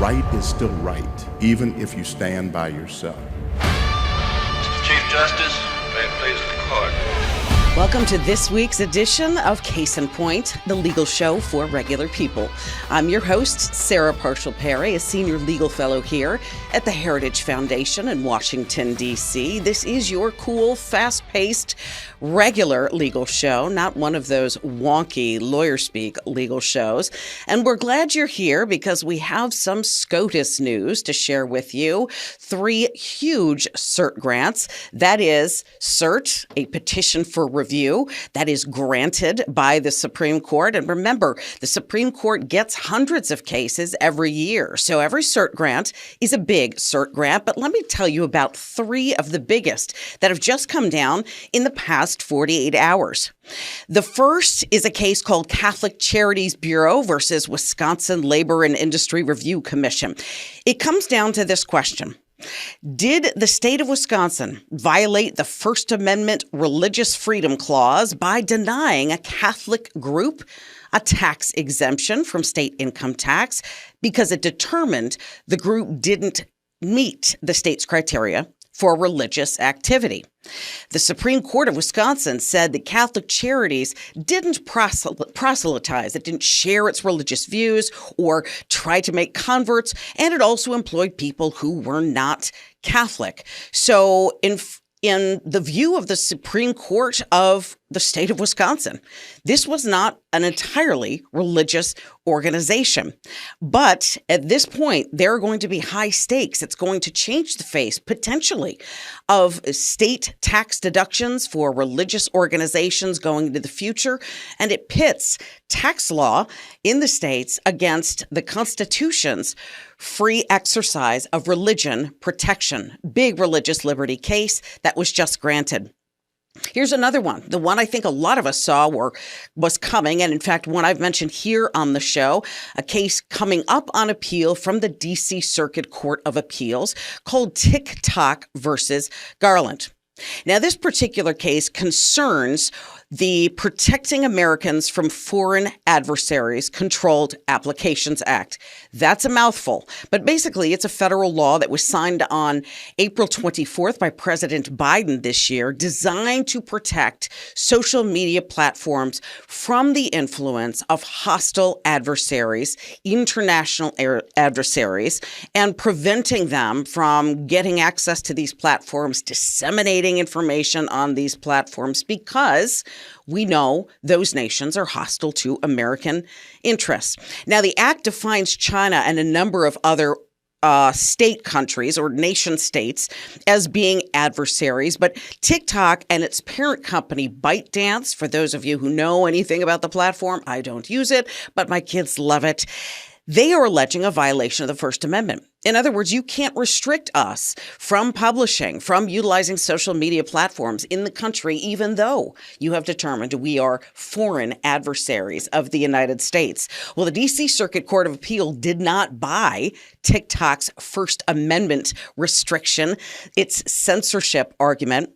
right is still right, even if you stand by yourself. Mr. Chief Justice, may it please the court. Welcome to this week's edition of Case in Point, the legal show for regular people. I'm your host, Sarah Parshall Perry, a senior legal fellow here at the Heritage Foundation in Washington, D.C. This is your cool, fast-paced, regular legal show, not one of those wonky lawyer-speak legal shows. And we're glad you're here because we have some SCOTUS news to share with you. 3 huge cert grants. That is cert, a petition for review that is granted by the Supreme Court. And remember, the Supreme Court gets hundreds of cases every year. So every cert grant is a big cert grant. But let me tell you about 3 of the biggest that have just come down in the past 48 hours. The first is a case called Catholic Charities Bureau versus Wisconsin Labor and Industry Review Commission. It comes down to this question. Did the state of Wisconsin violate the First Amendment Religious Freedom Clause by denying a Catholic group a tax exemption from state income tax because it determined the group didn't meet the state's criteria for religious activity? The Supreme Court of Wisconsin said that Catholic Charities didn't proselytize. It didn't share its religious views or try to make converts, and it also employed people who were not Catholic. So in the view of the Supreme Court of the state of Wisconsin, this was not an entirely religious organization. But at this point, there are going to be high stakes. It's going to change the face, potentially, of state tax deductions for religious organizations going into the future. And it pits tax law in the states against the Constitution's free exercise of religion protection. Big religious liberty case that was just granted. Here's another one, the one I think a lot of us saw was coming, and in fact, one I've mentioned here on the show, a case coming up on appeal from the D.C. Circuit Court of Appeals called TikTok versus Garland. Now, this particular case concerns the Protecting Americans from Foreign Adversaries Controlled Applications Act. That's a mouthful, but basically it's a federal law that was signed on April 24th by President Biden this year, designed to protect social media platforms from the influence of hostile adversaries, international adversaries, and preventing them from getting access to these platforms, disseminating information on these platforms, because we know those nations are hostile to American interests. Now, the act defines China and a number of other state countries or nation states as being adversaries, but TikTok and its parent company ByteDance, for those of you who know anything about the platform, I don't use it, but my kids love it. They are alleging a violation of the First Amendment. In other words, you can't restrict us from publishing, from utilizing social media platforms in the country, even though you have determined we are foreign adversaries of the United States. Well, the D.C. Circuit Court of Appeal did not buy TikTok's First Amendment restriction, its censorship argument.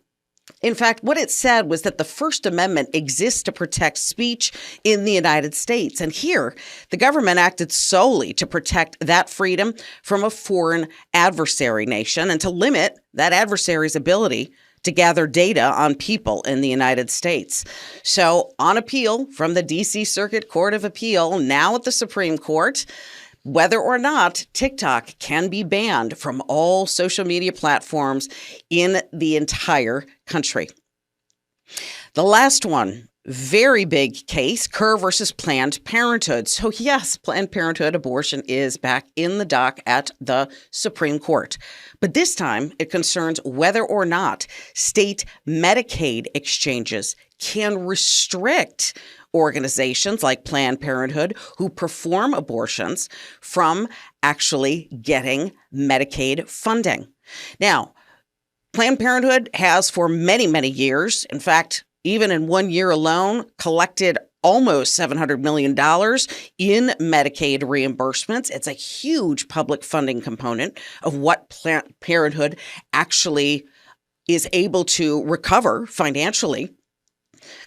In fact, what it said was that the First Amendment exists to protect speech in the United States. And here, the government acted solely to protect that freedom from a foreign adversary nation and to limit that adversary's ability to gather data on people in the United States. So on appeal from the D.C. Circuit Court of Appeal, now at the Supreme Court, whether or not TikTok can be banned from all social media platforms in the entire country. The last one, very big case, Kerr versus Planned Parenthood. So yes, Planned Parenthood abortion is back in the dock at the Supreme Court. But this time it concerns whether or not state Medicaid exchanges can restrict organizations like Planned Parenthood who perform abortions from actually getting Medicaid funding. Now, Planned Parenthood has for many, many years, in fact, even in 1 year alone, collected almost $700 million in Medicaid reimbursements. It's a huge public funding component of what Planned Parenthood actually is able to recover financially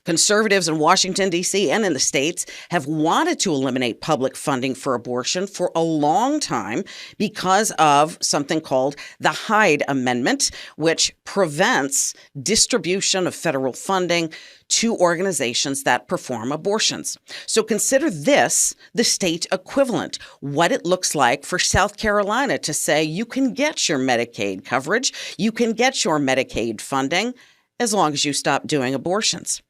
Conservatives in Washington, D.C. and in the states have wanted to eliminate public funding for abortion for a long time because of something called the Hyde Amendment, which prevents distribution of federal funding to organizations that perform abortions. So consider this the state equivalent, what it looks like for South Carolina to say you can get your Medicaid coverage, you can get your Medicaid funding, as long as you stop doing abortions.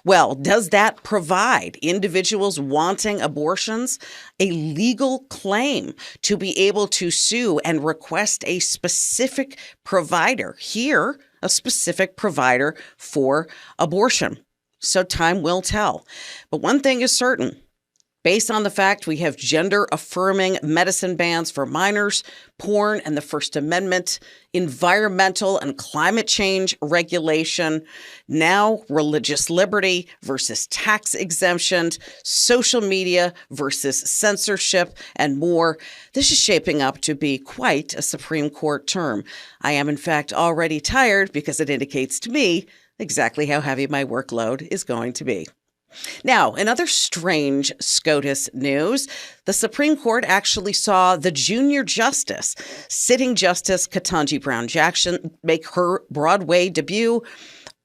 Well, does that provide individuals wanting abortions a legal claim to be able to sue and request a specific provider, here, a specific provider for abortion? So time will tell. But one thing is certain. Based on the fact we have gender-affirming medicine bans for minors, porn, and the First Amendment, environmental and climate change regulation, now religious liberty versus tax exemption, social media versus censorship, and more, this is shaping up to be quite a Supreme Court term. I am, in fact, already tired because it indicates to me exactly how heavy my workload is going to be. Now, in other strange SCOTUS news, the Supreme Court actually saw the junior justice, sitting Justice Ketanji Brown Jackson, make her Broadway debut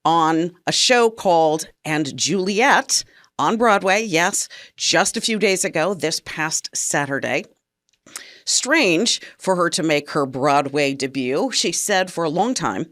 on a show called And Juliet on Broadway, yes, just a few days ago, this past Saturday. Strange for her to make her Broadway debut. She said for a long time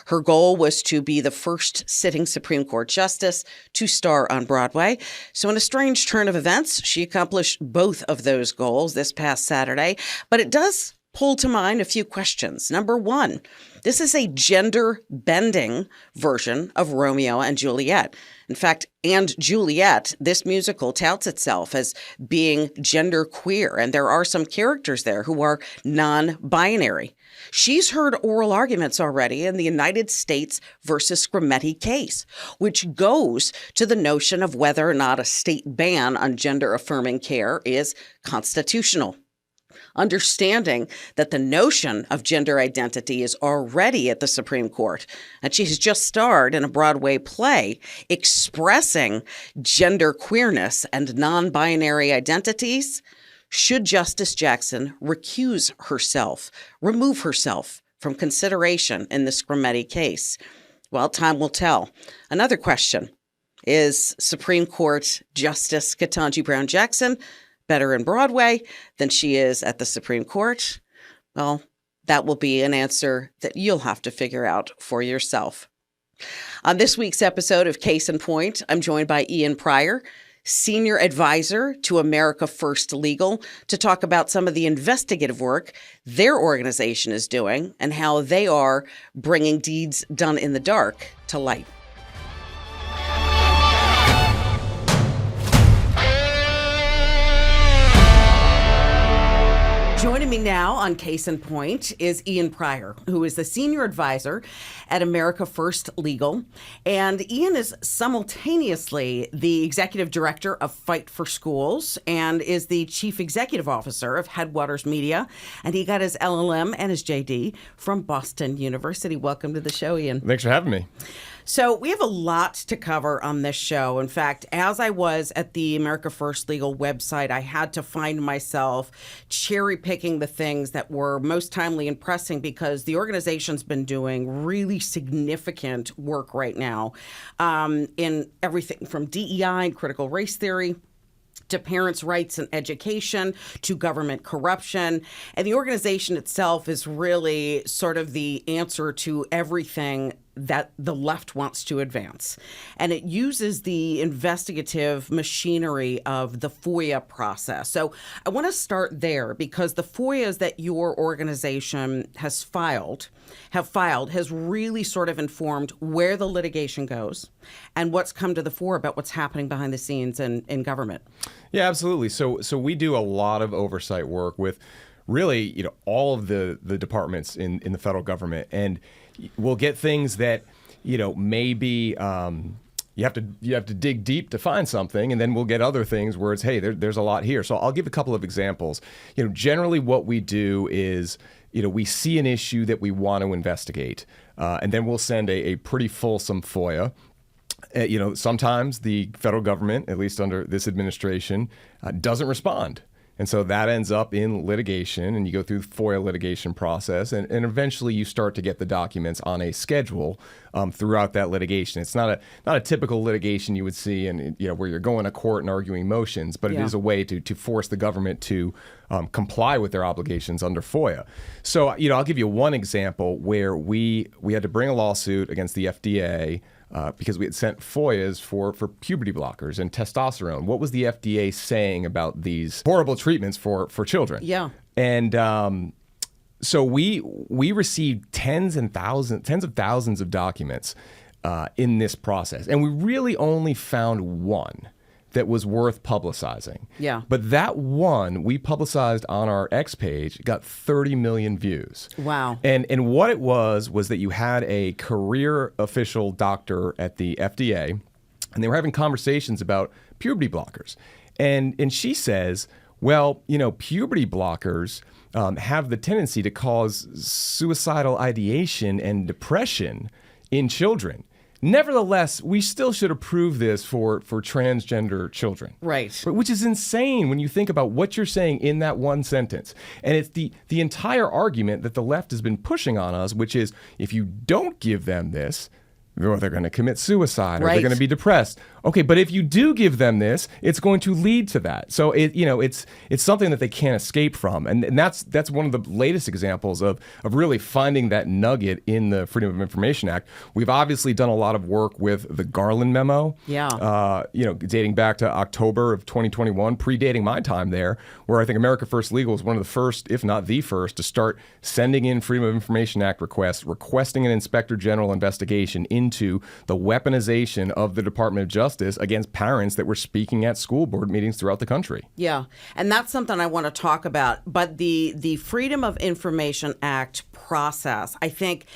her goal was to be the first sitting Supreme Court justice to star on Broadway. So in a strange turn of events, she accomplished both of those goals this past Saturday. But it does pull to mind a few questions. Number one, this is a gender-bending version of Romeo and Juliet. In fact, And Juliet, this musical touts itself as being genderqueer, and there are some characters there who are non-binary. She's heard oral arguments already in the United States versus Scrimeti case, which goes to the notion of whether or not a state ban on gender-affirming care is constitutional. Understanding that the notion of gender identity is already at the Supreme Court, and she's just starred in a Broadway play expressing gender queerness and non-binary identities, should Justice Jackson recuse herself, remove herself from consideration in the Scrimeti case? Well, time will tell. Another question, is Supreme Court Justice Ketanji Brown Jackson better in Broadway than she is at the Supreme Court? Well, that will be an answer that you'll have to figure out for yourself. On this week's episode of Case in Point, I'm joined by Ian Pryor, Senior Advisor to America First Legal, to talk about some of the investigative work their organization is doing and how they are bringing deeds done in the dark to light. Joining me now on Case in Point is Ian Pryor, who is the Senior Advisor at America First Legal. And Ian is simultaneously the Executive Director of Fight for Schools and is the Chief Executive Officer of Headwaters Media. And he got his LLM and his JD from Boston University. Welcome to the show, Ian. Thanks for having me. So we have a lot to cover on this show. In fact, as I was at the America First Legal website, I had to find myself cherry picking the things that were most timely and pressing because the organization's been doing really significant work right now in everything from DEI and critical race theory to parents' rights and education, to government corruption. And the organization itself is really sort of the answer to everything that the left wants to advance. And it uses the investigative machinery of the FOIA process. So I want to start there because the FOIAs that your organization have filed has really sort of informed where the litigation goes and what's come to the fore about what's happening behind the scenes in government. Yeah, absolutely. So we do a lot of oversight work with really, all of the departments in the federal government, and we'll get things that, maybe you have to dig deep to find something, and then we'll get other things where it's, hey, there's a lot here. So I'll give a couple of examples. Generally what we do is, we see an issue that we want to investigate, and then we'll send a pretty fulsome FOIA. Sometimes the federal government, at least under this administration, doesn't respond. And so that ends up in litigation, and you go through the FOIA litigation process, and eventually you start to get the documents on a schedule throughout that litigation. It's not a typical litigation you would see, where you're going to court and arguing motions, but it is a way to force the government to comply with their obligations under FOIA. So I'll give you one example where we had to bring a lawsuit against the FDA. Because we had sent FOIAs for puberty blockers and testosterone. What was the FDA saying about these horrible treatments for children? Yeah. And so we received tens of thousands of documents in this process. And we really only found one that was worth publicizing. Yeah. But that one we publicized on our X page got 30 million views. Wow. And what it was that you had a career official doctor at the FDA, and they were having conversations about puberty blockers. And she says, well, puberty blockers have the tendency to cause suicidal ideation and depression in children. Nevertheless, we still should approve this for transgender children. Right. Which is insane when you think about what you're saying in that one sentence. And it's the entire argument that the left has been pushing on us, which is if you don't give them this, or they're going to commit suicide, or they're going to be depressed. Okay, but if you do give them this, it's going to lead to that. So it's something that they can't escape from, and that's one of the latest examples of really finding that nugget in the Freedom of Information Act. We've obviously done a lot of work with the Garland memo. Yeah. Dating back to October of 2021, predating my time there, where I think America First Legal was one of the first, if not the first, to start sending in Freedom of Information Act requests, requesting an Inspector General investigation into the weaponization of the Department of Justice against parents that were speaking at school board meetings throughout the country. Yeah, and that's something I want to talk about. But the Freedom of Information Act process, I think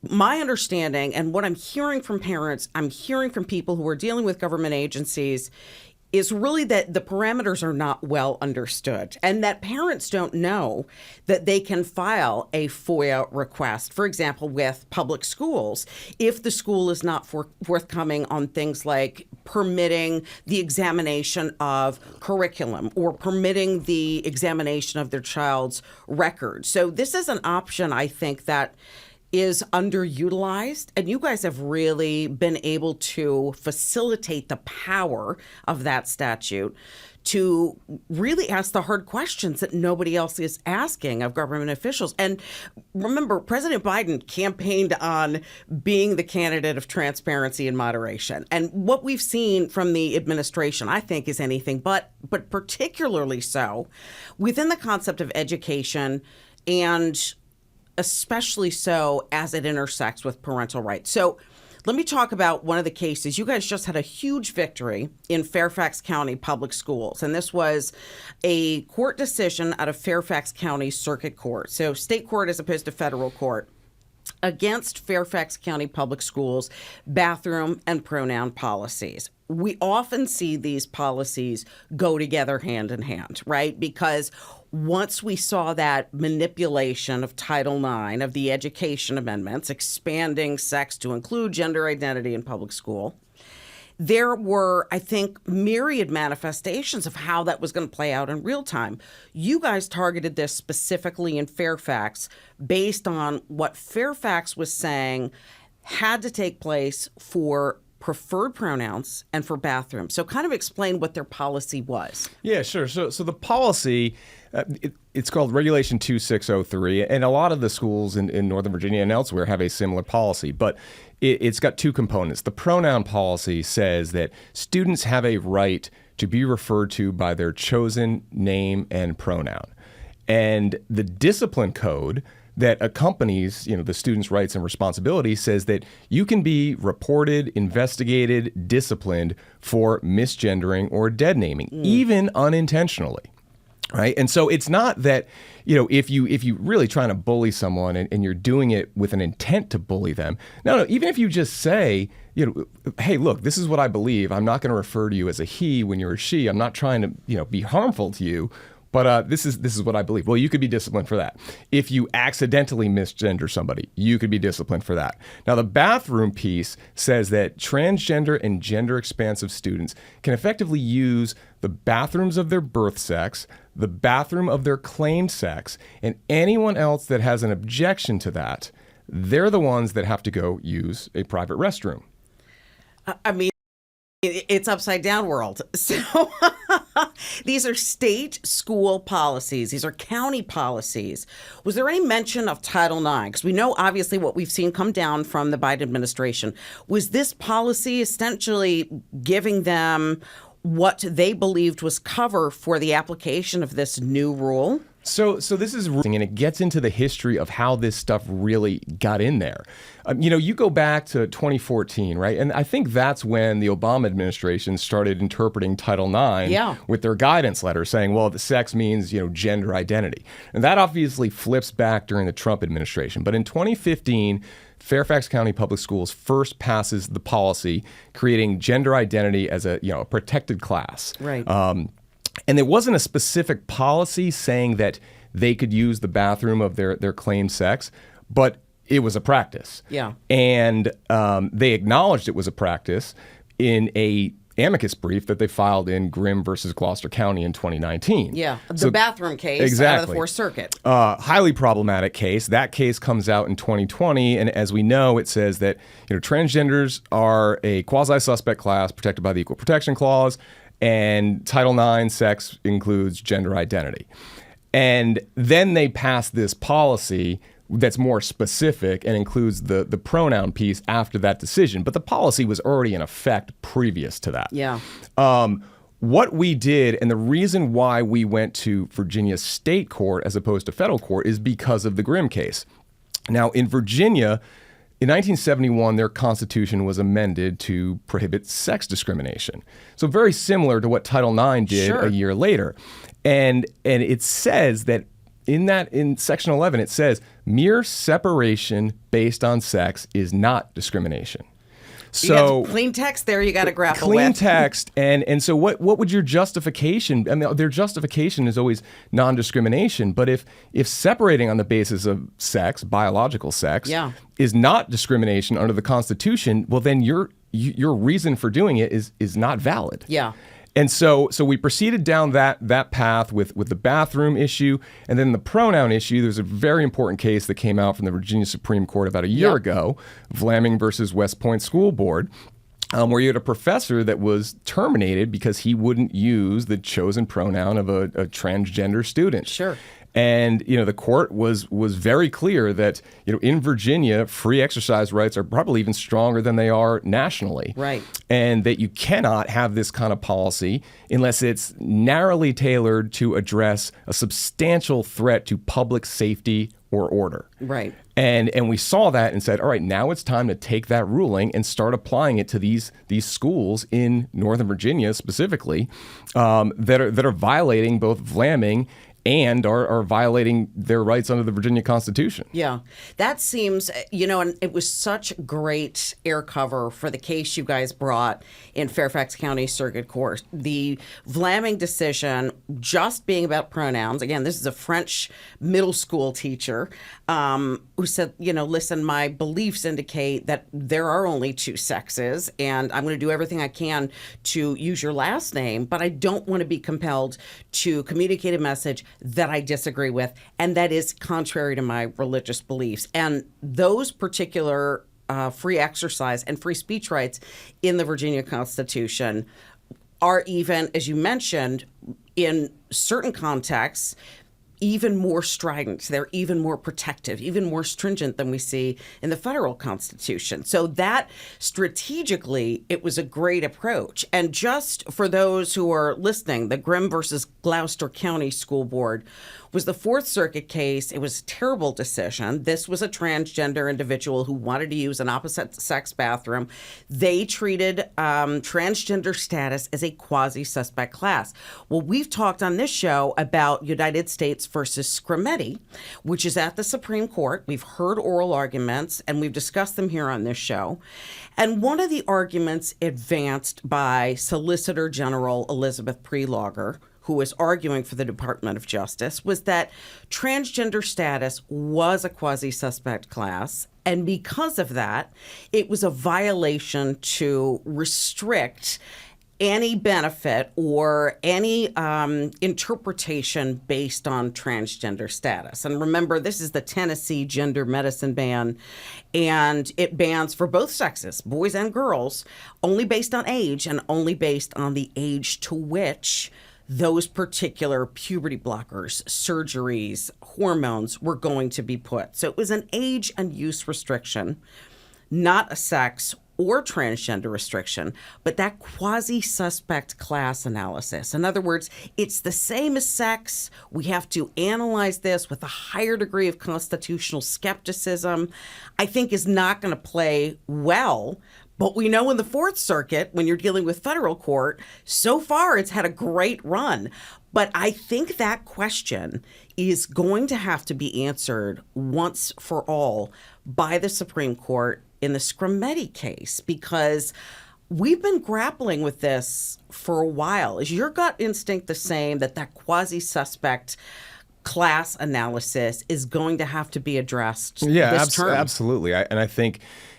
my understanding and what I'm hearing from parents, I'm hearing from people who are dealing with government agencies, is really that the parameters are not well understood and that parents don't know that they can file a FOIA request, for example, with public schools, if the school is not forthcoming on things like permitting the examination of curriculum or permitting the examination of their child's record. So this is an option, I think, that is underutilized, and you guys have really been able to facilitate the power of that statute to really ask the hard questions that nobody else is asking of government officials. And remember, President Biden campaigned on being the candidate of transparency and moderation. And what we've seen from the administration, I think, is anything but particularly so within the concept of education, and especially so as it intersects with parental rights. So let me talk about one of the cases. You guys just had a huge victory in Fairfax County Public Schools, and this was a court decision out of Fairfax County Circuit Court, so state court as opposed to federal court, against Fairfax County Public Schools bathroom and pronoun policies. We often see these policies go together hand in hand, right? Because once we saw that manipulation of Title IX of the Education Amendments, expanding sex to include gender identity in public school, there were, I think, myriad manifestations of how that was going to play out in real time. You guys targeted this specifically in Fairfax based on what Fairfax was saying had to take place for preferred pronouns and for bathrooms. So kind of explain what their policy was. Yeah, sure. So the policy, it's called Regulation 2603, and a lot of the schools in Northern Virginia and elsewhere have a similar policy, but it's got two components. The pronoun policy says that students have a right to be referred to by their chosen name and pronoun. And the discipline code that accompanies, the student's rights and responsibilities says that you can be reported, investigated, disciplined for misgendering or dead naming, even unintentionally. Right. And so it's not that, if you really trying to bully someone and you're doing it with an intent to bully them. No, even if you just say, hey, look, this is what I believe. I'm not going to refer to you as a he when you're a she. I'm not trying to, be harmful to you. But this is what I believe. Well, you could be disciplined for that. If you accidentally misgender somebody, you could be disciplined for that. Now, the bathroom piece says that transgender and gender expansive students can effectively use the bathrooms of their birth sex, the bathroom of their claimed sex, and anyone else that has an objection to that, they're the ones that have to go use a private restroom. I mean, it's upside down world. So these are state school policies. These are county policies. Was there any mention of Title IX? Because we know obviously what we've seen come down from the Biden administration. Was this policy essentially giving them what they believed was cover for the application of this new rule? So this is, and it gets into the history of how this stuff really got in there. You go back to 2014, right? And I think that's when the Obama administration started interpreting Title IX with their guidance letter saying, well, the sex means, gender identity. And that obviously flips back during the Trump administration. But in 2015, Fairfax County Public Schools first passes the policy creating gender identity as a protected class. Right. And there wasn't a specific policy saying that they could use the bathroom of their claimed sex, but it was a practice. Yeah. And they acknowledged it was a practice in a amicus brief that they filed in Grimm versus Gloucester County in 2019. Yeah, the bathroom case out of the Fourth Circuit. Highly problematic case. That case comes out in 2020, and as we know, it says that transgenders are a quasi-suspect class protected by the Equal Protection Clause, and Title IX sex includes gender identity. And then they pass this policy that's more specific and includes the pronoun piece after that decision. But the policy was already in effect previous to that. Yeah. What we did, and the reason why we went to Virginia state court as opposed to federal court, is because of the Grimm case. Now, in Virginia, in 1971, their constitution was amended to prohibit sex discrimination. So very similar to what Title IX did a year later. And it says that in Section 11, it says mere separation based on sex is not discrimination. So you got clean text there you got to grapple with. Clean with. text. And so what would your justification? I mean, their justification is always non-discrimination. But if separating on the basis of sex, biological sex, is not discrimination under the Constitution, well, then your reason for doing it is not valid. Yeah. And so we proceeded down that path with the bathroom issue, and then the pronoun issue. There's a very important case that came out from the Virginia Supreme Court about a year ago, Vlaming versus West Point School Board, where you had a professor that was terminated because he wouldn't use the chosen pronoun of a transgender student. Sure. And the court was very clear that in Virginia, free exercise rights are probably even stronger than they are nationally. Right. And that you cannot have this kind of policy unless it's narrowly tailored to address a substantial threat to public safety or order. Right. And we saw that and said, all right, now it's time to take that ruling and start applying it to these schools in Northern Virginia specifically that are violating both Vlaming and are violating their rights under the Virginia Constitution. Yeah, that seems, and it was such great air cover for the case you guys brought in Fairfax County Circuit Court. The Vlaming decision just being about pronouns. Again, this is a French middle school teacher who said, listen, my beliefs indicate that there are only two sexes, and I'm going to do everything I can to use your last name, but I don't want to be compelled to communicate a message that I disagree with, and that is contrary to my religious beliefs. And those particular free exercise and free speech rights in the Virginia Constitution are even, as you mentioned, in certain contexts, even more strident. They're even more protective, even more stringent than we see in the federal Constitution. So that strategically, it was a great approach. And just for those who are listening, the Grimm versus Gloucester County School Board was the Fourth Circuit case. It was a terrible decision. This was a transgender individual who wanted to use an opposite sex bathroom. They treated transgender status as a quasi-suspect class. Well, we've talked on this show about United States versus Scrimeti, which is at the Supreme Court. We've heard oral arguments, and we've discussed them here on this show. And one of the arguments advanced by Solicitor General Elizabeth Prelogger, who was arguing for the Department of Justice, was that transgender status was a quasi-suspect class, and because of that, it was a violation to restrict any benefit or any interpretation based on transgender status. And remember, this is the Tennessee gender medicine ban, and it bans for both sexes, boys and girls, only based on age and only based on the age to which those particular puberty blockers, surgeries, hormones were going to be put. So it was an age and use restriction, not a sex or transgender restriction, but that quasi-suspect class analysis. In other words, it's the same as sex. We have to analyze this with a higher degree of constitutional skepticism, I think is not going to play well. But we know in the Fourth Circuit, when you're dealing with federal court, so far it's had a great run. But I think that question is going to have to be answered once for all by the Supreme Court in the Scrimeti case, because we've been grappling with this for a while. Is your gut instinct the same, that quasi-suspect class analysis is going to have to be addressed this term? Absolutely. And I think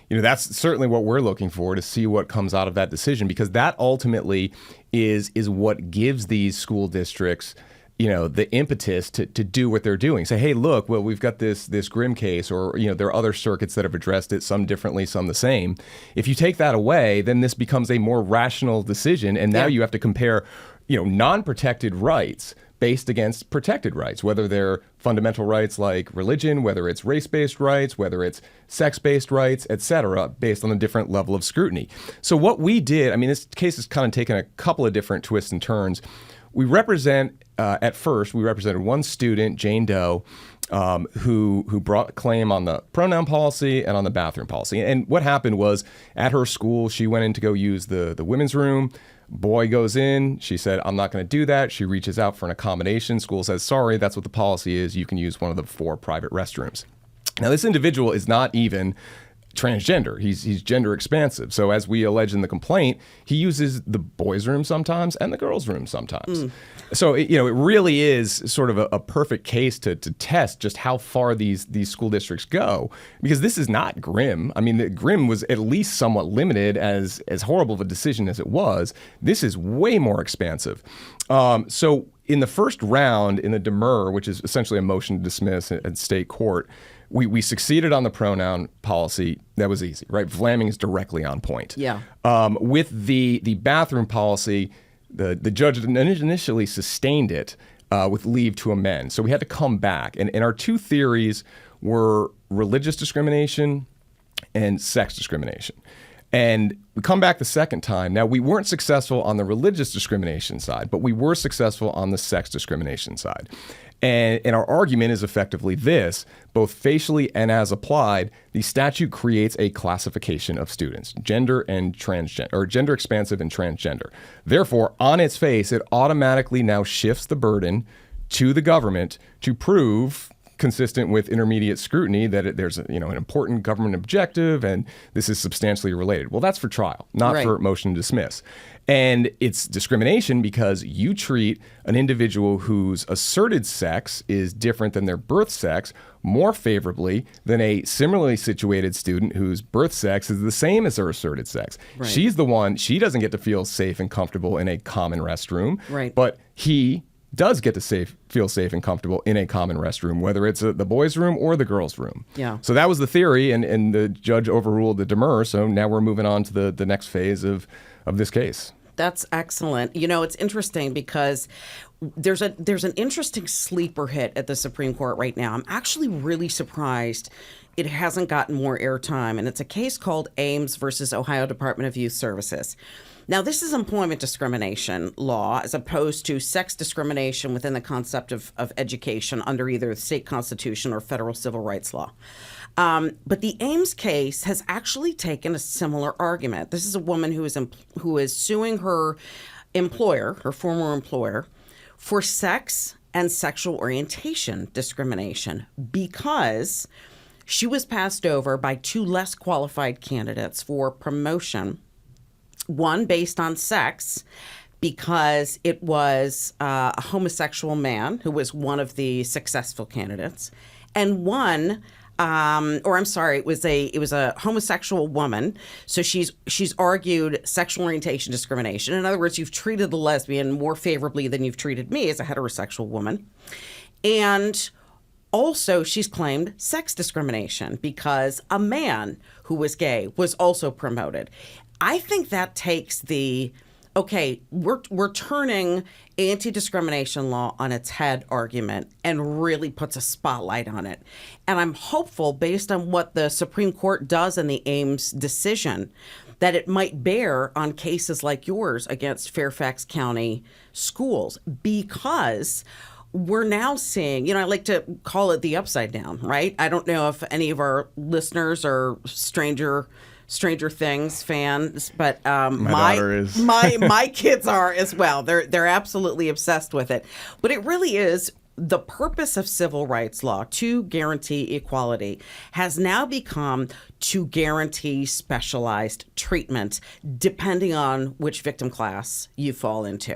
that's certainly what we're looking for, to see what comes out of that decision, because that ultimately is what gives these school districts the impetus to do what they're doing. Say, hey, look, well, we've got this Grimm case, or there are other circuits that have addressed it, some differently, some the same. If you take that away, then this becomes a more rational decision, and now you have to compare non-protected rights based against protected rights, whether they're fundamental rights like religion, whether it's race-based rights, whether it's sex-based rights, et cetera, based on a different level of scrutiny. So what we did, this case has kind of taken a couple of different twists and turns. We represented one student, Jane Doe, who brought a claim on the pronoun policy and on the bathroom policy. And what happened was, at her school, she went in to go use the women's room. Boy goes in. She said, I'm not going to do that. She reaches out for an accommodation. School says, sorry, that's what the policy is. You can use one of the 4 private restrooms. Now, this individual is not even transgender. He's gender expansive. So as we allege in the complaint, he uses the boys' room sometimes and the girls' room sometimes. So it really is sort of a perfect case to test just how far these school districts go, because this is not Grimm. Grimm was at least somewhat limited, as horrible of a decision as it was. This is way more expansive. So in the first round, in the demur, which is essentially a motion to dismiss at state court, we succeeded on the pronoun policy. That was easy, right? Vlaming is directly on point. Yeah. With the bathroom policy, the judge initially sustained it with leave to amend. So we had to come back. And our 2 theories were religious discrimination and sex discrimination. And we come back the second time. Now, we weren't successful on the religious discrimination side, but we were successful on the sex discrimination side. And our argument is effectively this: both facially and as applied, the statute creates a classification of students, gender and transgender, or gender expansive and transgender. Therefore, on its face, it automatically now shifts the burden to the government to prove, consistent with intermediate scrutiny, that there's an important government objective and this is substantially related. Well, that's for trial, not for motion to dismiss. And it's discrimination because you treat an individual whose asserted sex is different than their birth sex more favorably than a similarly situated student whose birth sex is the same as her asserted sex. Right. She's the one, she doesn't get to feel safe and comfortable in a common restroom, but he does get to feel safe and comfortable in a common restroom, whether it's the boys' room or the girls' room. Yeah. So that was the theory, and the judge overruled the demur. So now we're moving on to the next phase of this case. That's excellent. It's interesting because there's an interesting sleeper hit at the Supreme Court right now. I'm actually really surprised it hasn't gotten more airtime, and it's a case called Ames versus Ohio Department of Youth Services. Now, this is employment discrimination law as opposed to sex discrimination within the concept of education under either the state constitution or federal civil rights law. But the Ames case has actually taken a similar argument. This is a woman who is suing her employer, her former employer, for sex and sexual orientation discrimination because she was passed over by 2 less qualified candidates for promotion, one based on sex because it was a homosexual man who was one of the successful candidates, and one. It was a homosexual woman. So she's argued sexual orientation discrimination. In other words, you've treated the lesbian more favorably than you've treated me as a heterosexual woman. And also she's claimed sex discrimination because a man who was gay was also promoted. I think that takes we're turning anti-discrimination law on its head argument and really puts a spotlight on it. And I'm hopeful, based on what the Supreme Court does in the Ames decision, that it might bear on cases like yours against Fairfax County schools, because we're now seeing, I like to call it the upside down, right? I don't know if any of our listeners are Stranger Things fans, but my daughter is. my kids are as well. They're absolutely obsessed with it. But it really is the purpose of civil rights law to guarantee equality has now become to guarantee specialized treatment depending on which victim class you fall into.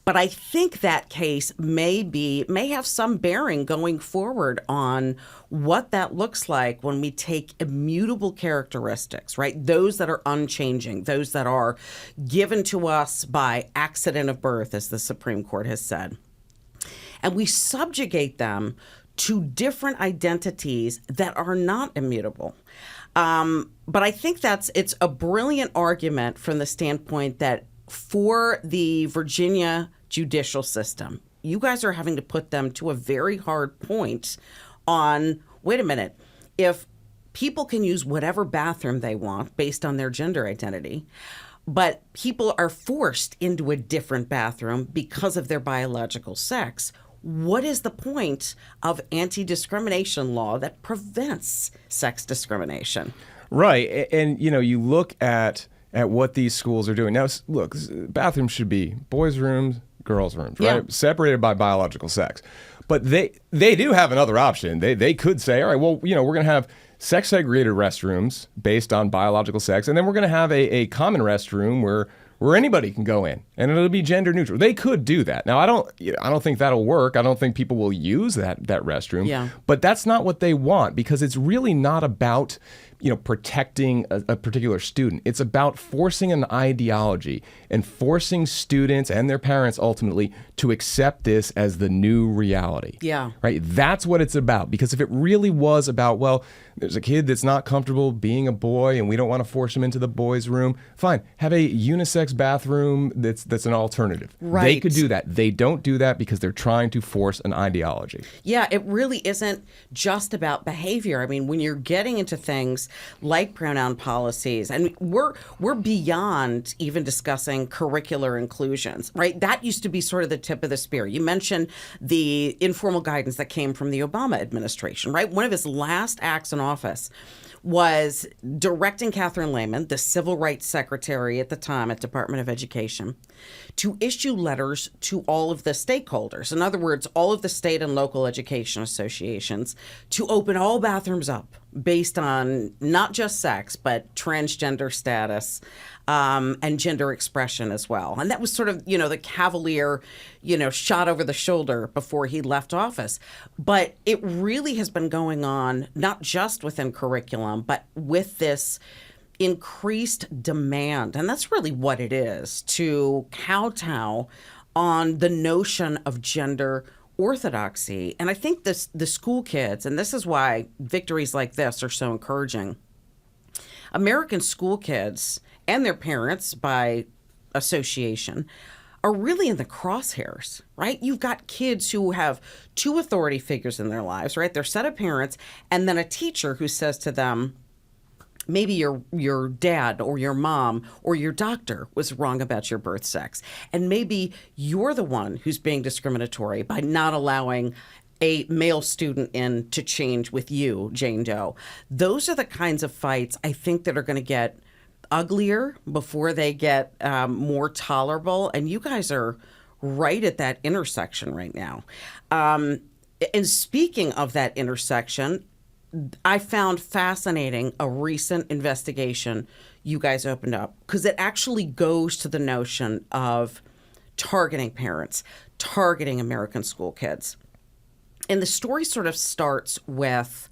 But I think that case may have some bearing going forward on what that looks like when we take immutable characteristics, right? Those that are unchanging, those that are given to us by accident of birth, as the Supreme Court has said. And we subjugate them to different identities that are not immutable. But I think it's a brilliant argument from the standpoint that for the Virginia judicial system, you guys are having to put them to a very hard point on, wait a minute, if people can use whatever bathroom they want based on their gender identity, but people are forced into a different bathroom because of their biological sex, what is the point of anti-discrimination law that prevents sex discrimination? Right. And, you look at what these schools are doing. Now, look, bathrooms should be boys' rooms, girls' rooms, right? Yeah. Separated by biological sex. But they do have another option. They could say, all right, well, we're going to have sex-segregated restrooms based on biological sex, and then we're going to have a common restroom where anybody can go in, and it'll be gender neutral. They could do that. Now, I don't think that'll work. I don't think people will use that restroom. Yeah. But that's not what they want, because it's really not about protecting a particular student. It's about forcing an ideology and forcing students and their parents ultimately to accept this as the new reality. Yeah. Right? That's what it's about. Because if it really was about, well, there's a kid that's not comfortable being a boy and we don't want to force him into the boys' room, fine. Have a unisex bathroom that's an alternative. Right. They could do that. They don't do that because they're trying to force an ideology. Yeah, it really isn't just about behavior. I mean, when you're getting into things like pronoun policies, and we're beyond even discussing curricular inclusions, right? That used to be sort of the tip of the spear. You mentioned the informal guidance that came from the Obama administration, right? One of his last acts in office was directing Catherine Lehman, the civil rights secretary at the time at Department of Education, to issue letters to all of the stakeholders. In other words, all of the state and local education associations, to open all bathrooms up based on not just sex, but transgender status and gender expression as well. And that was sort of, the cavalier, shot over the shoulder before he left office. But it really has been going on, not just within curriculum, but with this increased demand, and that's really what it is, to kowtow on the notion of gender orthodoxy. And I think the school kids, and this is why victories like this are so encouraging, American school kids and their parents by association are really in the crosshairs, right? You've got kids who have two authority figures in their lives, right? Their set of parents, and then a teacher who says to them, maybe your dad or your mom or your doctor was wrong about your birth sex. And maybe you're the one who's being discriminatory by not allowing a male student in to change with you, Jane Doe. Those are the kinds of fights I think that are going to get uglier before they get more tolerable. And you guys are right at that intersection right now. And speaking of that intersection, I found fascinating a recent investigation you guys opened up, because it actually goes to the notion of targeting parents, targeting American school kids. And the story sort of starts with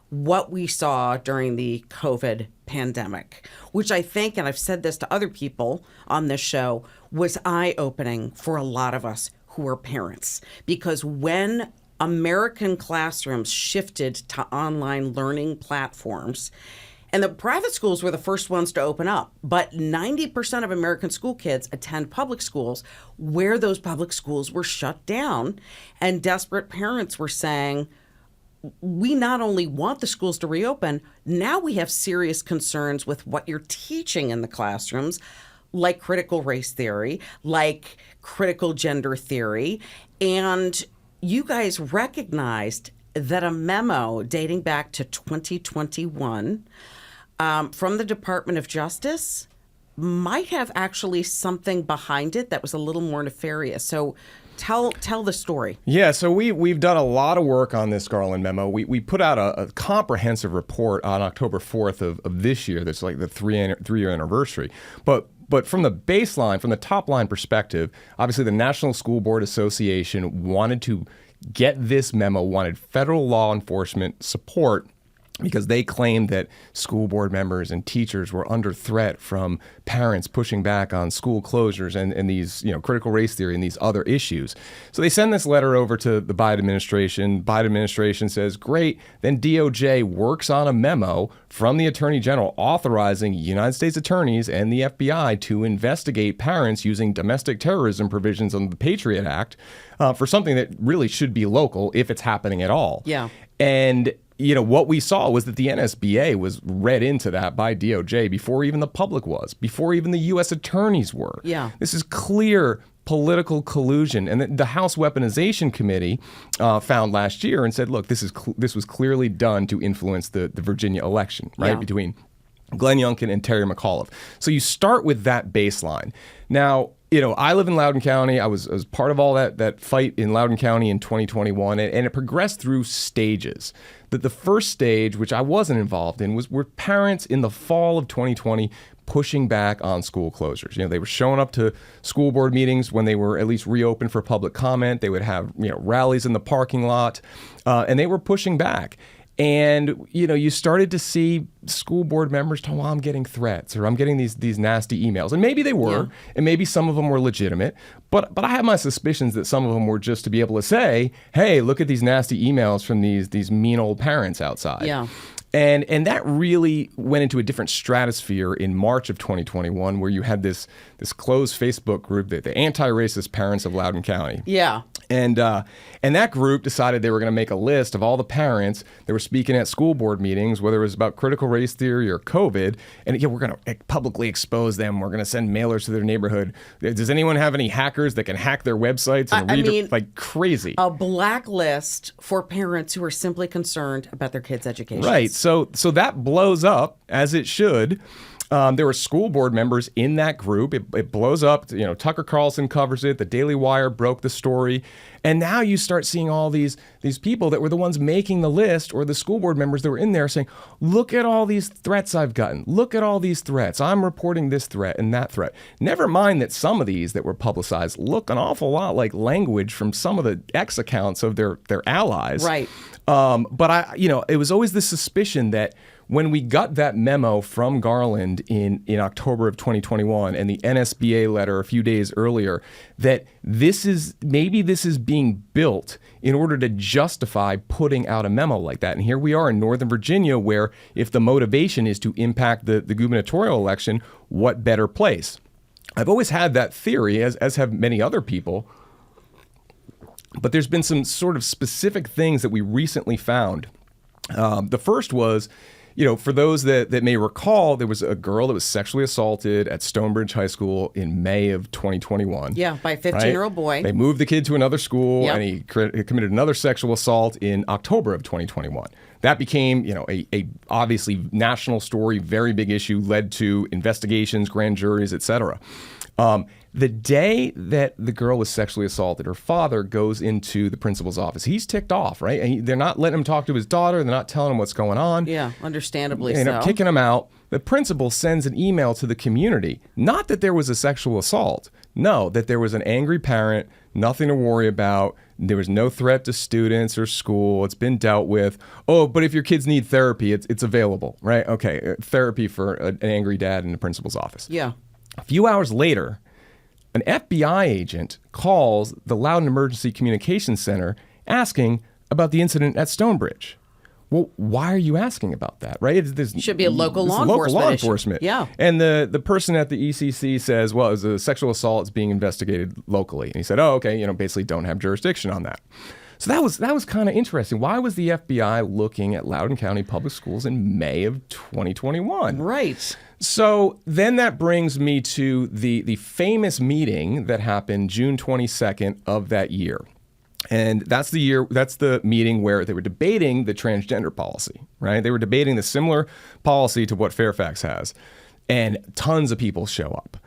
what we saw during the COVID pandemic, which I think, and I've said this to other people on this show, was eye-opening for a lot of us who are parents. Because when American classrooms shifted to online learning platforms, and the private schools were the first ones to open up, but 90% of American school kids attend public schools, where those public schools were shut down, and desperate parents were saying, we not only want the schools to reopen, now we have serious concerns with what you're teaching in the classrooms, like critical race theory, like critical gender theory. And you guys recognized that a memo dating back to 2021 from the Department of Justice might have actually something behind it that was a little more nefarious. So tell the story. Yeah, so we've done a lot of work on this Garland memo. We put out a comprehensive report on October 4th of this year. That's like the three-year anniversary. But from the baseline, from the top line perspective, obviously the National School Board Association wanted to get this memo, wanted federal law enforcement support, because they claimed that school board members and teachers were under threat from parents pushing back on school closures and these, critical race theory and these other issues. So they send this letter over to the Biden administration. Biden administration says, great. Then DOJ works on a memo from the Attorney General authorizing United States attorneys and the FBI to investigate parents using domestic terrorism provisions on the Patriot Act for something that really should be local if it's happening at all. Yeah. And what we saw was that the NSBA was read into that by DOJ before even the public was, before even the U.S. attorneys were. Yeah. This is clear political collusion. And the House Weaponization Committee found last year and said, look, this was clearly done to influence the Virginia election, right, between Glenn Youngkin and Terry McAuliffe. So you start with that baseline. Now, I live in Loudoun County. I was part of all that fight in Loudoun County in 2021, and it progressed through stages. The first stage, which I wasn't involved in, were parents in the fall of 2020 pushing back on school closures. They were showing up to school board meetings when they were at least reopened for public comment. They would have rallies in the parking lot, and they were pushing back. And, you started to see school board members tell, well, I'm getting threats or I'm getting these nasty emails. And maybe they were, and maybe some of them were legitimate. But I have my suspicions that some of them were just to be able to say, hey, look at these nasty emails from these mean old parents outside. Yeah. And that really went into a different stratosphere in March of 2021, where you had this closed Facebook group, the Anti-Racist Parents of Loudoun County. Yeah. And that group decided they were going to make a list of all the parents that were speaking at school board meetings, whether it was about critical race theory or COVID. And we're going to publicly expose them. We're going to send mailers to their neighborhood. Does anyone have any hackers that can hack their websites and read like crazy? A blacklist for parents who are simply concerned about their kids' education. Right. So that blows up, as it should. There were school board members in that group. It blows up. Tucker Carlson covers it. The Daily Wire broke the story. And now you start seeing all these people that were the ones making the list, or the school board members that were in there saying, look at all these threats I've gotten. Look at all these threats. I'm reporting this threat and that threat. Never mind that some of these that were publicized look an awful lot like language from some of the X accounts of their allies. Right. But it was always the suspicion that when we got that memo from Garland in October of 2021 and the NSBA letter a few days earlier, that this is being built in order to justify putting out a memo like that. And here we are in Northern Virginia, where if the motivation is to impact the gubernatorial election, what better place? I've always had that theory, as have many other people. But there's been some sort of specific things that we recently found. The first was, for those that may recall, there was a girl that was sexually assaulted at Stonebridge High School in May of 2021. Yeah, by a 15-year-old boy. They moved the kid to another school, Yep. and he committed another sexual assault in October of 2021. That became, a obviously national story, very big issue, led to investigations, grand juries, et cetera. The day that the girl was sexually assaulted, her father goes into the principal's office. He's ticked off, right? And they're not letting him talk to his daughter. They're not telling him what's going on. Yeah, understandably They end so. up kicking him out. The principal sends an email to the community, not that there was a sexual assault. No, that there was an angry parent, nothing to worry about. There was no threat to students or school. It's been dealt with. Oh, but if your kids need therapy, it's available, right? Okay, therapy for an angry dad in the principal's office. Yeah. A few hours later, an FBI agent calls the Loudoun Emergency Communications Center asking about the incident at Stonebridge. Well, why are you asking about that, right? Should be a local law enforcement issue. Yeah. And the person at the ECC says, well, it was a sexual assault. It's being investigated locally. And he said, oh, okay, basically don't have jurisdiction on that. So that was kind of interesting. Why was the FBI looking at Loudoun County Public Schools in May of 2021? Right. So then that brings me to the famous meeting that happened June 22nd of that year. And that's the meeting where they were debating the transgender policy, right? They were debating the similar policy to what Fairfax has. And tons of people show up.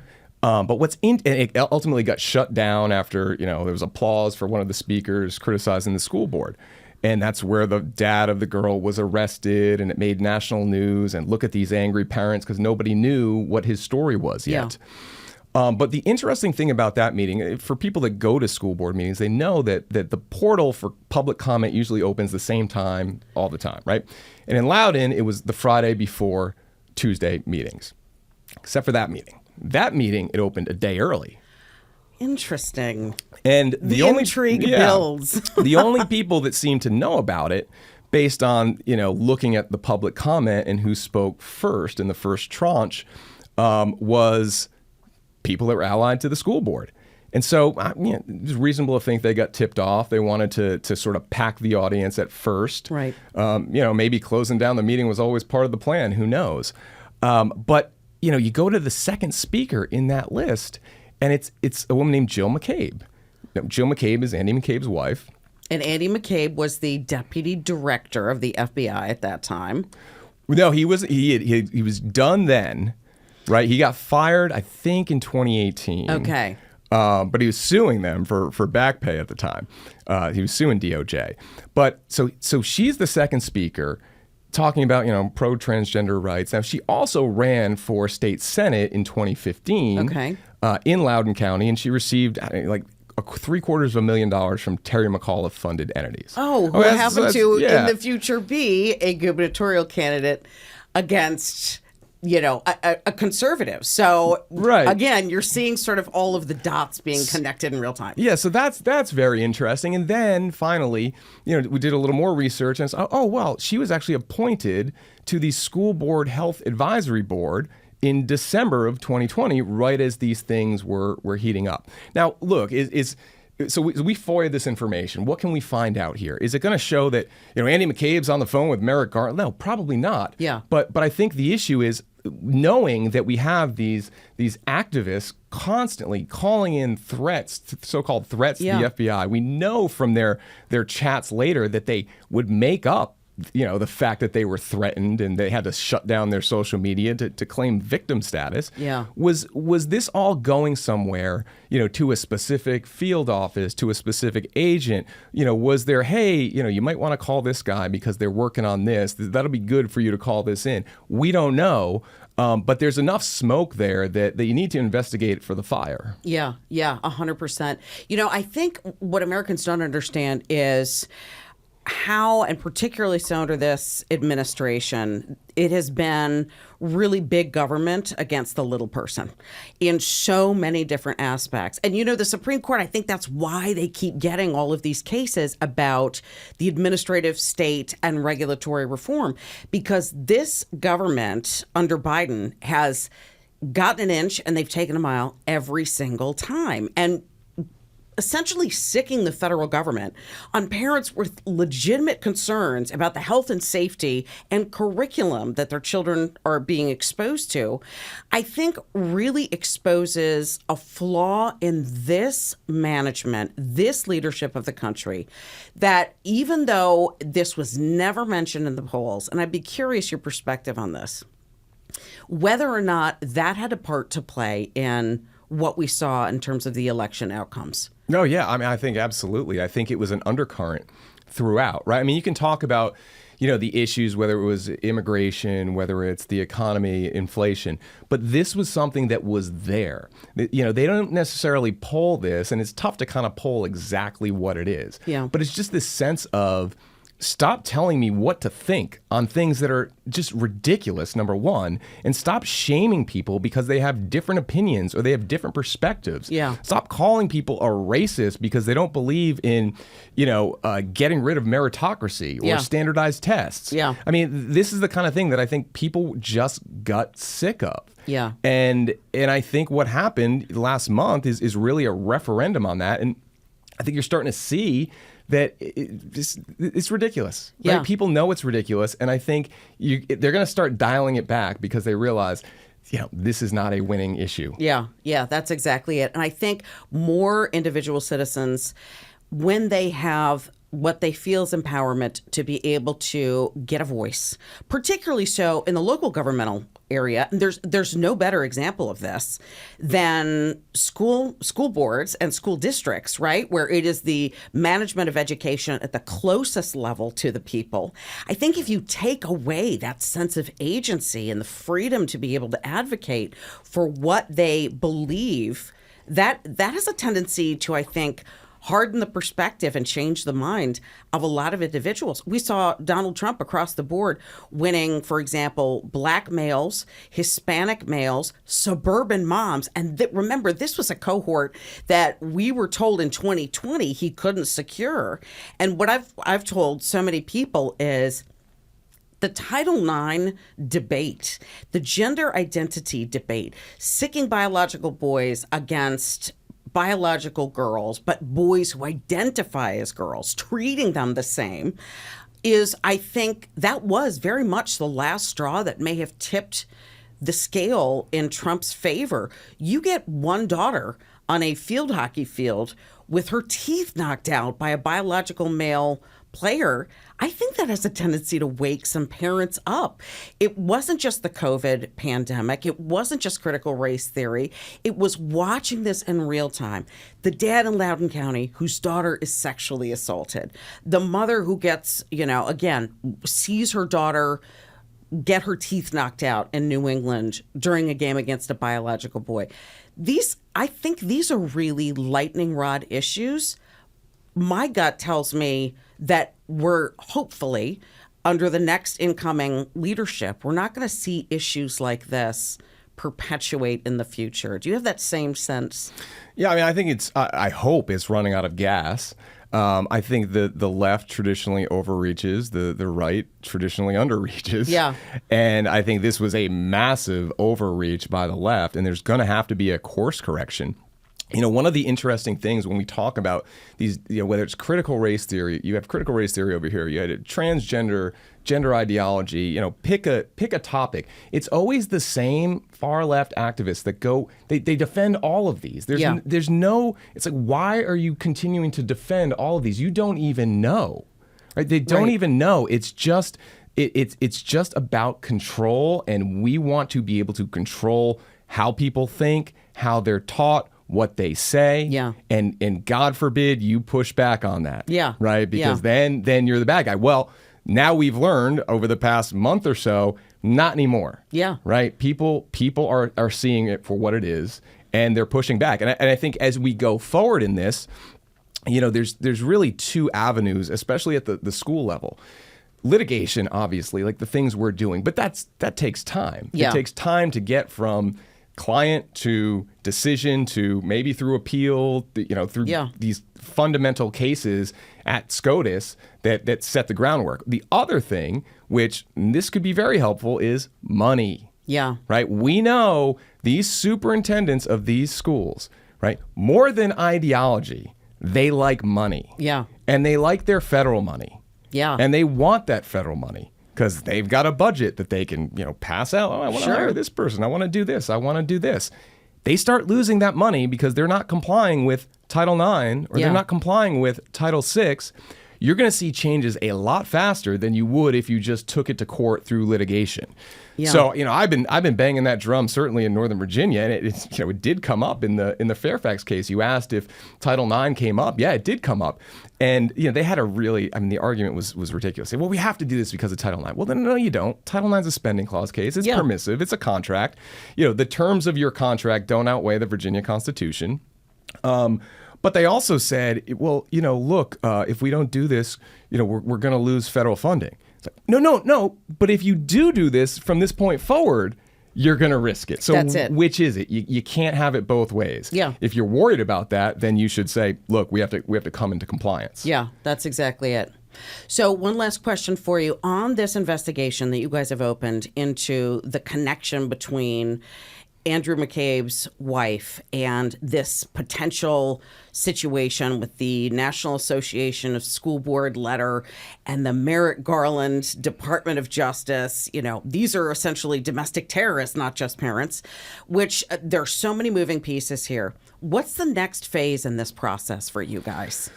But and it ultimately got shut down after, there was applause for one of the speakers criticizing the school board. And that's where the dad of the girl was arrested, and it made national news. And look at these angry parents, because nobody knew what his story was yet. Yeah. But the interesting thing about that meeting, for people that go to school board meetings, they know that the portal for public comment usually opens the same time all the time, right? And in Loudoun, it was the Friday before Tuesday meetings, except for that meeting. That meeting, it opened a day early. Interesting. And the intrigue builds. The only people that seem to know about it, based on looking at the public comment and who spoke first in the first tranche, was people that were allied to the school board. And so it was reasonable to think they got tipped off. They wanted to sort of pack the audience at first. Right. Maybe closing down the meeting was always part of the plan. Who knows? But you go to the second speaker in that list, and it's a woman named Jill McCabe. Jill McCabe is Andy McCabe's wife. And Andy McCabe was the deputy director of the FBI at that time. No, he was done then, right? He got fired, I think, in 2018. Okay. But he was suing them for back pay at the time. He was suing DOJ. But so she's the second speaker talking about, pro-transgender rights. Now, she also ran for state senate in 2015 in Loudoun County, and she received $750,000 from Terry McAuliffe-funded entities. Who happened to, in the future, be a gubernatorial candidate against a conservative. So again, you're seeing sort of all of the dots being connected in real time. Yeah, so that's very interesting. And then finally, we did a little more research and it's, she was actually appointed to the School Board Health Advisory Board in December of 2020, right as these things were heating up. Now, look, so we FOIA this information. What can we find out here? Is it going to show that Andy McCabe's on the phone with Merrick Garland? No, probably not. Yeah. But I think the issue is knowing that we have these activists constantly calling in threats, so-called threats to the FBI. We know from their chats later that they would make up the fact that they were threatened and they had to shut down their social media to claim victim status. Yeah. Was this all going somewhere, to a specific field office, to a specific agent? Was there, hey, you might want to call this guy because they're working on this. That'll be good for you to call this in. We don't know. But there's enough smoke there that you need to investigate for the fire. Yeah, 100%. I think what Americans don't understand is how, and particularly so under this administration, it has been really big government against the little person in so many different aspects. And the Supreme Court, I think that's why they keep getting all of these cases about the administrative state and regulatory reform, because this government under Biden has gotten an inch and they've taken a mile every single time. And essentially sicking the federal government on parents with legitimate concerns about the health and safety and curriculum that their children are being exposed to, I think really exposes a flaw in this management, this leadership of the country, that even though this was never mentioned in the polls, and I'd be curious your perspective on this, whether or not that had a part to play in what we saw in terms of the election outcomes. No, yeah. I mean, I think absolutely. I think it was an undercurrent throughout, right? I mean, you can talk about, the issues, whether it was immigration, whether it's the economy, inflation, but this was something that was there. They don't necessarily poll this, and it's tough to kind of poll exactly what it is. Yeah. But it's just this sense of, stop telling me what to think on things that are just ridiculous, number one, and stop shaming people because they have different opinions or they have different perspectives. Yeah. Stop calling people a racist because they don't believe in, getting rid of meritocracy or standardized tests. Yeah. I mean, this is the kind of thing that I think people just got sick of. Yeah. And I think what happened last month is really a referendum on that. And I think you're starting to see that it's ridiculous. Yeah. Right? People know it's ridiculous, and I think they're going to start dialing it back because they realize, this is not a winning issue. Yeah, that's exactly it. And I think more individual citizens, when they have what they feel is empowerment to be able to get a voice, particularly so in the local governmental area. And there's no better example of this than school boards and school districts, right? Where it is the management of education at the closest level to the people. I think if you take away that sense of agency and the freedom to be able to advocate for what they believe, that has a tendency to, I think, harden the perspective and change the mind of a lot of individuals. We saw Donald Trump across the board winning, for example, Black males, Hispanic males, suburban moms. And remember, this was a cohort that we were told in 2020 he couldn't secure. And what I've told so many people is the Title IX debate, the gender identity debate, sicking biological boys against biological girls, but boys who identify as girls, treating them the same, I think that was very much the last straw that may have tipped the scale in Trump's favor. You get one daughter on a field hockey field with her teeth knocked out by a biological male player. I think that has a tendency to wake some parents up. It wasn't just the COVID pandemic. It wasn't just critical race theory. It was watching this in real time. The dad in Loudoun County whose daughter is sexually assaulted. The mother who gets, again, sees her daughter get her teeth knocked out in New England during a game against a biological boy. I think these are really lightning rod issues. My gut tells me that we're hopefully, under the next incoming leadership, we're not going to see issues like this perpetuate in the future. Do you have that same sense? Yeah, I mean, I think I hope it's running out of gas. I think the left traditionally overreaches, the right traditionally underreaches. Yeah. And I think this was a massive overreach by the left, and there's going to have to be a course correction. One of the interesting things when we talk about these, whether it's critical race theory, you have critical race theory over here, you had a gender ideology, pick a topic. It's always the same far left activists that they defend all of these. There's no, it's like, why are you continuing to defend all of these? You don't even know, right? They don't even know. It's just, it's just about control, and we want to be able to control how people think, how they're taught, what they say, and God forbid you push back on that, right? Because then you're the bad guy. Well, now we've learned over the past month or so, not anymore, right? People are seeing it for what it is, and they're pushing back. And I think as we go forward in this, there's really two avenues, especially at the school level. Litigation, obviously, like the things we're doing, but that takes time. It takes time to get from client to decision to maybe through appeal, through these fundamental cases at SCOTUS that set the groundwork. The other thing, which this could be very helpful, is money. Yeah. Right? We know these superintendents of these schools, right, more than ideology, they like money. Yeah. And they like their federal money. Yeah. And they want that federal money, because they've got a budget that they can, pass out. Oh, I want to hire this person. I want to do this. I want to do this. They start losing that money because they're not complying with Title IX or they're not complying with Title VI. you're going to see changes a lot faster than you would if you just took it to court through litigation. Yeah. So, I've been banging that drum certainly in Northern Virginia, and it did come up in the Fairfax case. You asked if Title IX came up. Yeah, it did come up. And they had the argument was ridiculous. Well, we have to do this because of Title IX. Well, then no, you don't. Title IX is a spending clause case. It's permissive. It's a contract. The terms of your contract don't outweigh the Virginia Constitution. But they also said, well, look, if we don't do this, we're going to lose federal funding. It's like, no. But if you do this from this point forward, you're going to risk it. So that's it. Which is it? You can't have it both ways. Yeah. If you're worried about that, then you should say, look, we have to come into compliance. Yeah, that's exactly it. So one last question for you on this investigation that you guys have opened into the connection between Andrew McCabe's wife and this potential situation with the National Association of School Board letter and the Merrick Garland Department of Justice. These are essentially domestic terrorists, not just parents, which there are so many moving pieces here. What's the next phase in this process for you guys?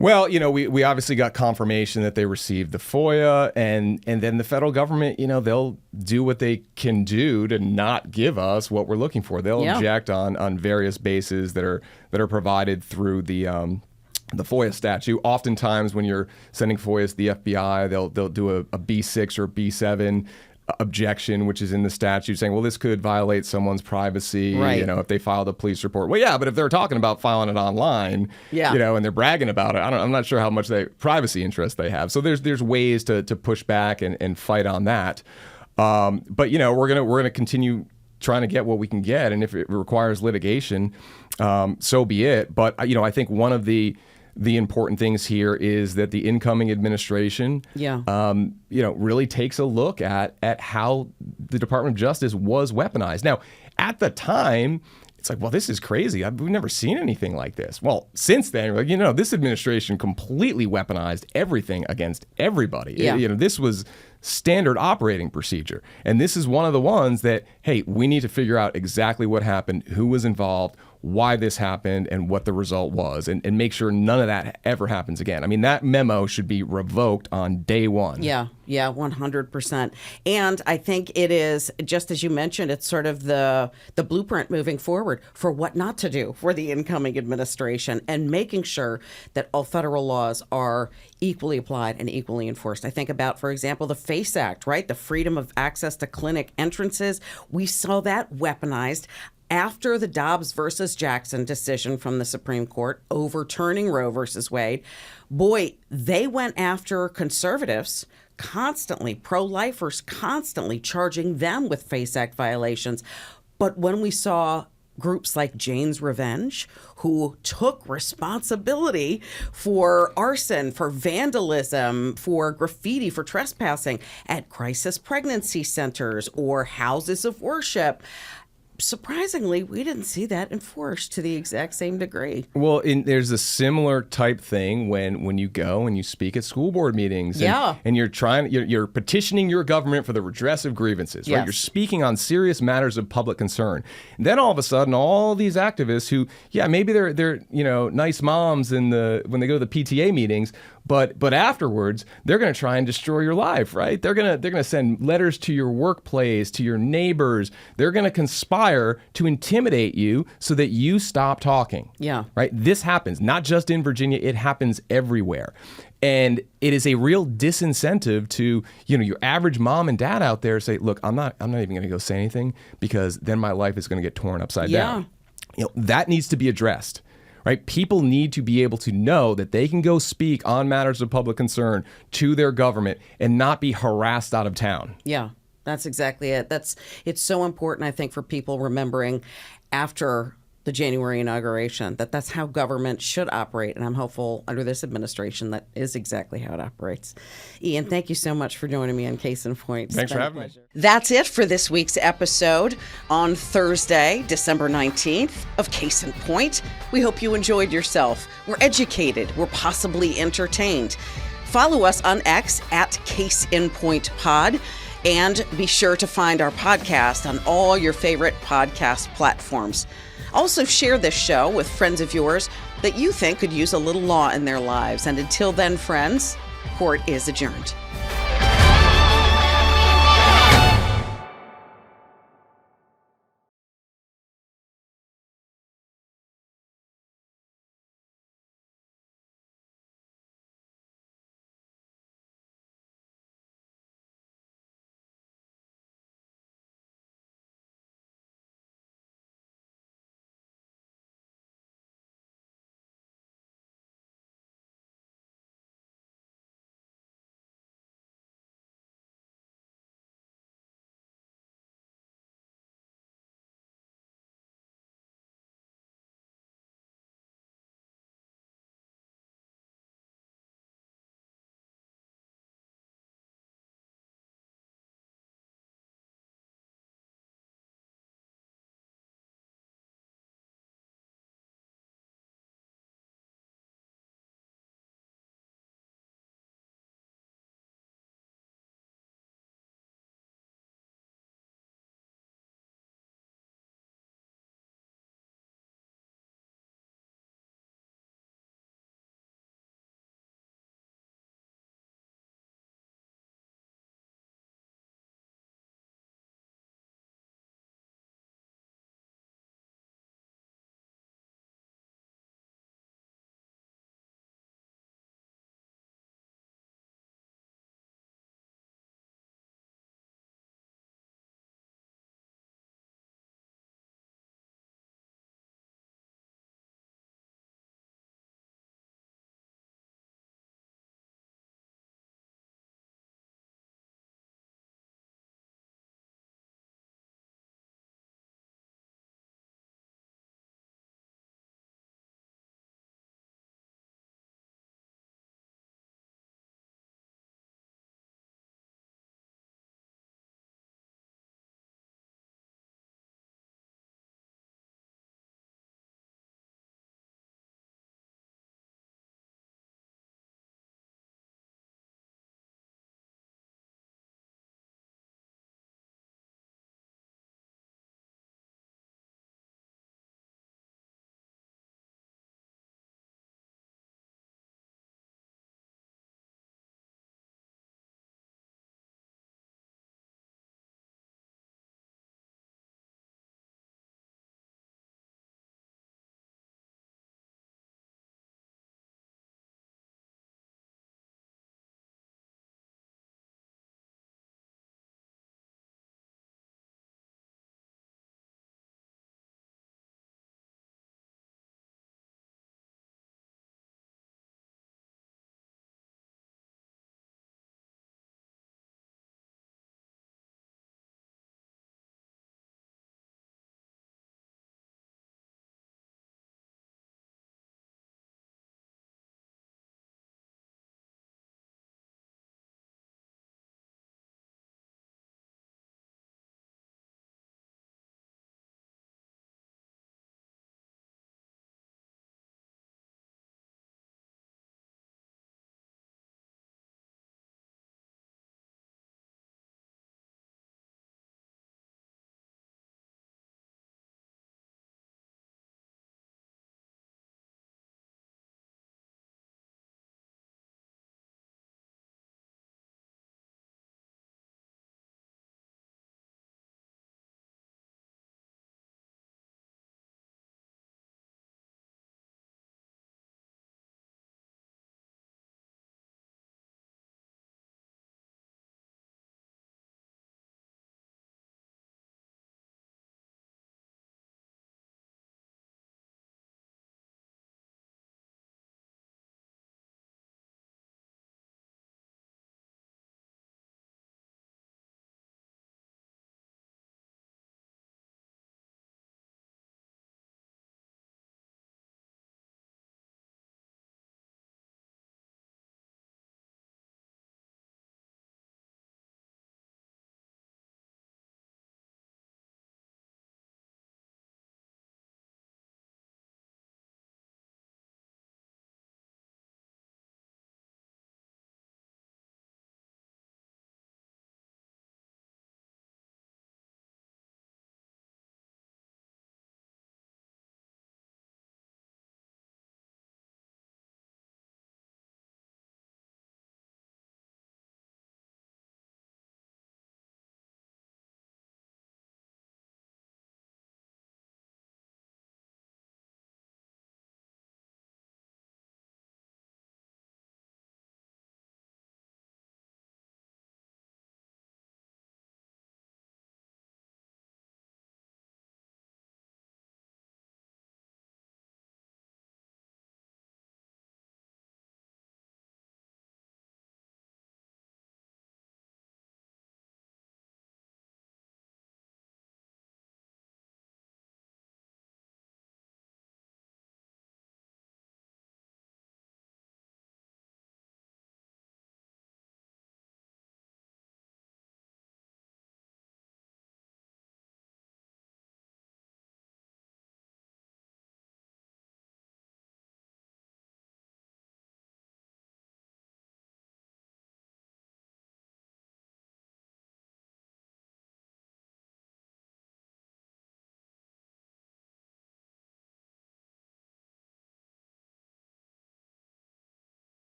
Well, we obviously got confirmation that they received the FOIA, and then the federal government, they'll do what they can do to not give us what we're looking for. They'll object on various bases that are provided through the FOIA statute. Oftentimes, when you're sending FOIAs to the FBI, they'll do a B6 or B7 objection, which is in the statute, saying, well, this could violate someone's privacy, right. If they filed a police report. Well, yeah, but if they're talking about filing it online, and they're bragging about it, I'm not sure how much privacy interest they have. So there's ways to push back and fight on that. But we're gonna continue trying to get what we can get, and if it requires litigation, so be it. But I think one of the important things here is that the incoming administration, really takes a look at how the Department of Justice was weaponized. Now, at the time, it's like, well, this is crazy. We've never seen anything like this. Well, since then, this administration completely weaponized everything against everybody. Yeah. This was standard operating procedure. And this is one of the ones that, hey, we need to figure out exactly what happened, who was involved, why this happened, and what the result was, and make sure none of that ever happens again. That memo should be revoked on day one. Yeah, 100%. And I think it is, just as you mentioned, it's sort of the blueprint moving forward for what not to do for the incoming administration, and making sure that all federal laws are equally applied and equally enforced. I think about, for example, the FACE Act, right? The freedom of access to clinic entrances. We saw that weaponized after the Dobbs versus Jackson decision from the Supreme Court overturning Roe versus Wade. Boy, they went after conservatives constantly, pro-lifers constantly, charging them with FACE Act violations. But when we saw groups like Jane's Revenge, who took responsibility for arson, for vandalism, for graffiti, for trespassing at crisis pregnancy centers or houses of worship, surprisingly, we didn't see that enforced to the exact same degree. Well, there's a similar type thing when you go and you speak at school board meetings, and you're petitioning your government for the redress of grievances, right? Yes. You're speaking on serious matters of public concern. And then all of a sudden, all these activists who, maybe they're nice moms when they go to the PTA meetings, but afterwards they're going to try and destroy your life, right? They're going to send letters to your workplace, to your neighbors. They're going to conspire to intimidate you so that you stop talking. Yeah. Right? This happens not just in Virginia, it happens everywhere. And it is a real disincentive to, your average mom and dad out there say, look, I'm not even going to go say anything, because then my life is going to get torn upside down. That needs to be addressed. Right? People need to be able to know that they can go speak on matters of public concern to their government and not be harassed out of town. Yeah, that's exactly it. It's so important, I think, for people remembering after the January inauguration that that's how government should operate. And I'm hopeful under this administration that is exactly how it operates. Ian, thank you so much for joining me on Case in Point. Thanks for having me. That's it for this week's episode on Thursday, December 19th of Case in Point. We hope you enjoyed yourself. We're educated. We're possibly entertained. Follow us on X at Case in Point Pod. And be sure to find our podcast on all your favorite podcast platforms. Also, share this show with friends of yours that you think could use a little law in their lives. And until then, friends, court is adjourned.